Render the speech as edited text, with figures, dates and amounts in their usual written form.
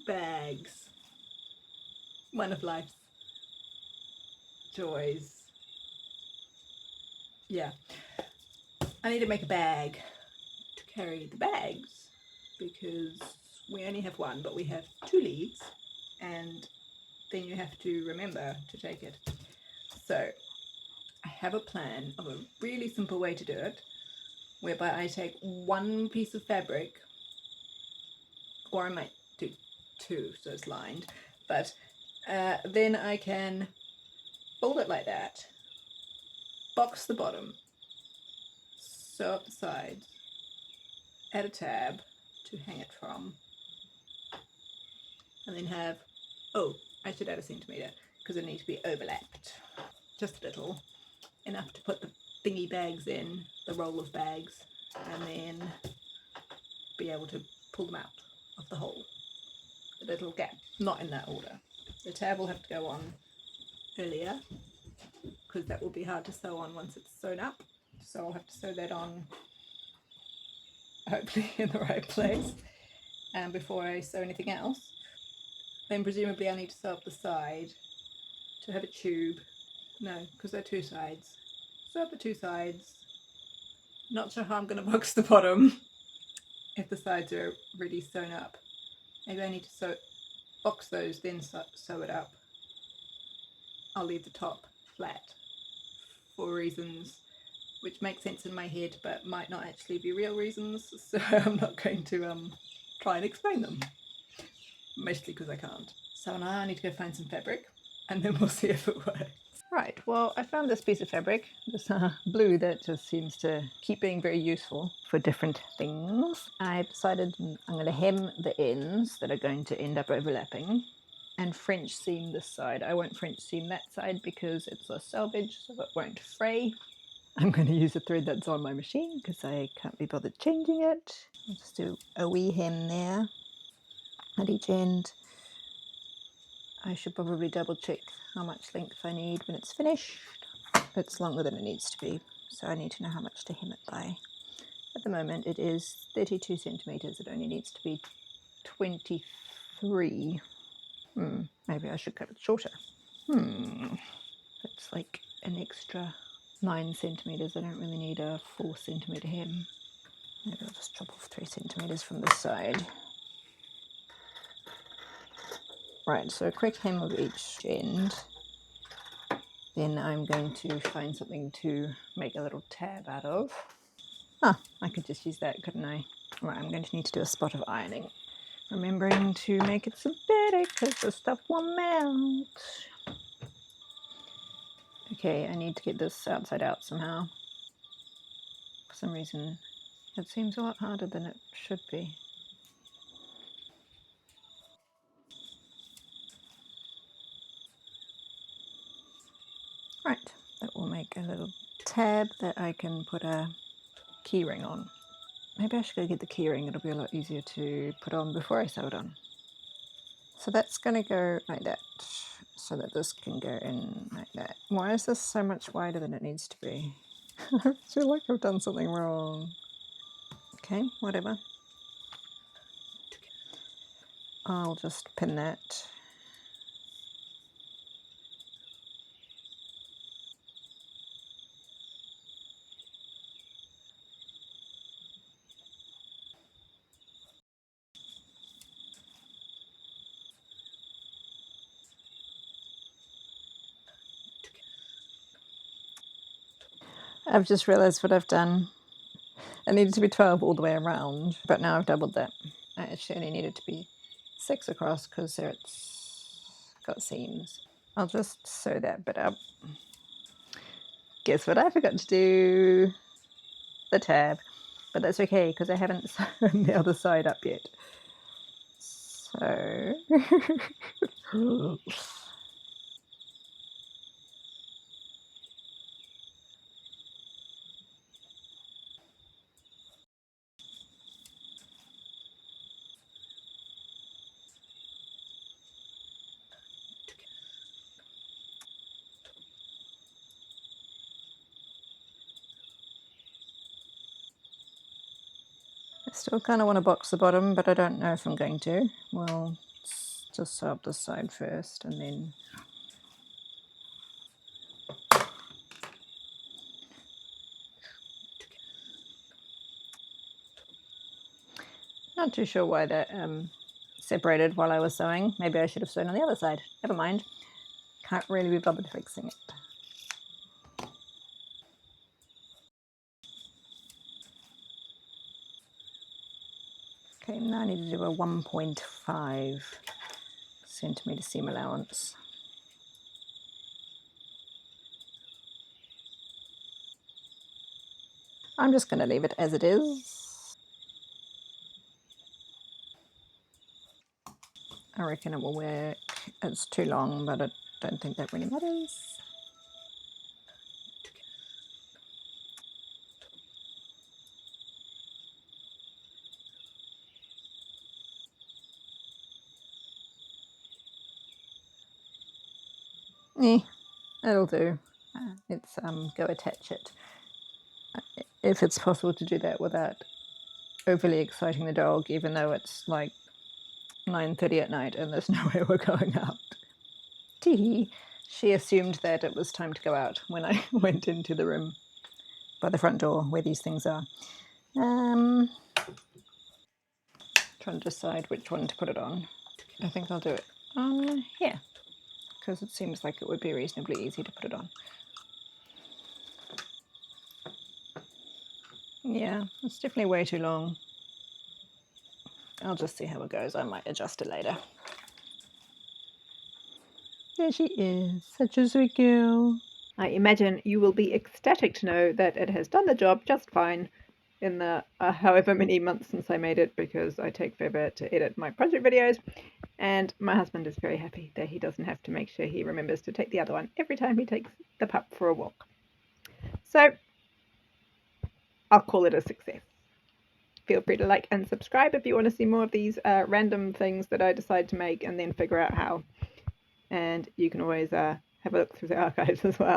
bags. One of life's joys. Yeah. I need to make a bag to carry the bags because we only have one, but we have 2 leads, and then you have to remember to take it. So I have a plan of a really simple way to do it, whereby I take one piece of fabric, or I might do 2 so it's lined, but then I can fold it like that, box the bottom, sew up the sides, add a tab to hang it from, and then have, oh, I should add a centimetre because it needs to be overlapped just a little, enough to put the thingy bags in, the roll of bags, and then be able to pull them out of the hole, the little gap. Not in that order. The tab will have to go on earlier because that will be hard to sew on once it's sewn up, so I'll have to sew that on hopefully in the right place before I sew anything else. Then presumably I need to sew up the side to have a tube. No, because there are 2 sides. Sew up the 2 sides. Not sure how I'm going to box the bottom if the sides are already sewn up. Maybe I need to box those, then sew it up. I'll leave the top flat for reasons which make sense in my head but might not actually be real reasons, so I'm not going to try and explain them, mostly because I can't. So now I need to go find some fabric and then we'll see if it works. Right, well, I found this piece of fabric, this blue that just seems to keep being very useful for different things. I've decided I'm going to hem the ends that are going to end up overlapping and French seam this side. I won't French seam that side because it's a selvage, so it won't fray. I'm going to use a thread that's on my machine because I can't be bothered changing it. I'll just do a wee hem there at each end. I should probably double check how much length I need when it's finished. It's longer than it needs to be, so I need to know how much to hem it by. At the moment it is 32 centimetres, it only needs to be 23. Maybe I should cut it shorter. It's like an extra 9 centimetres. I don't really need a 4 centimetre hem. Maybe I'll just chop off 3 centimetres from this side. Right, so a quick hem of each end. Then I'm going to find something to make a little tab out of. I could just use that, couldn't I? Right, I'm going to need to do a spot of ironing. Remembering to make it synthetic because the stuff will melt. Okay, I need to get this outside out somehow. For some reason, it seems a lot harder than it should be. Right, that will make a little tab that I can put a keyring on. Maybe I should go get the keyring, it'll be a lot easier to put on before I sew it on. So that's going to go like that, so that this can go in like that. Why is this so much wider than it needs to be? I feel like I've done something wrong. Okay, whatever. I'll just pin that. I've just realised what I've done. It needed to be 12 all the way around, but now I've doubled that. I actually only needed to be 6 across because it's got seams. I'll just sew that bit up. Guess what I forgot to do? The tab. But that's okay because I haven't sewn the other side up yet. So... I still kind of want to box the bottom, but I don't know if I'm going to. We'll Just sew up this side first and then not too sure why that separated while I was sewing. Maybe I should have sewn on the other side. Never mind. Can't really be bothered fixing it. Okay, now I need to do a 1.5 centimetre seam allowance. I'm just going to leave it as it is. I reckon it will work. It's too long, but I don't think that really matters. It'll do. It's go attach it. If it's possible to do that without overly exciting the dog, even though it's like 9:30 at night and there's no way we're going out. Teehee. She assumed that it was time to go out when I went into the room by the front door where these things are. Trying to decide which one to put it on. I think I'll do it on here because it seems like it would be reasonably easy to put it on. Yeah, it's definitely way too long. I'll just see how it goes. I might adjust it later. There she is, such a sweet girl. I imagine you will be ecstatic to know that it has done the job just fine in the however many months since I made it, because I take forever to edit my project videos, and my husband is very happy that he doesn't have to make sure he remembers to take the other one every time he takes the pup for a walk. So I'll call it a success. Feel free to like and subscribe if you want to see more of these random things that I decide to make and then figure out how. And you can always have a look through the archives as well.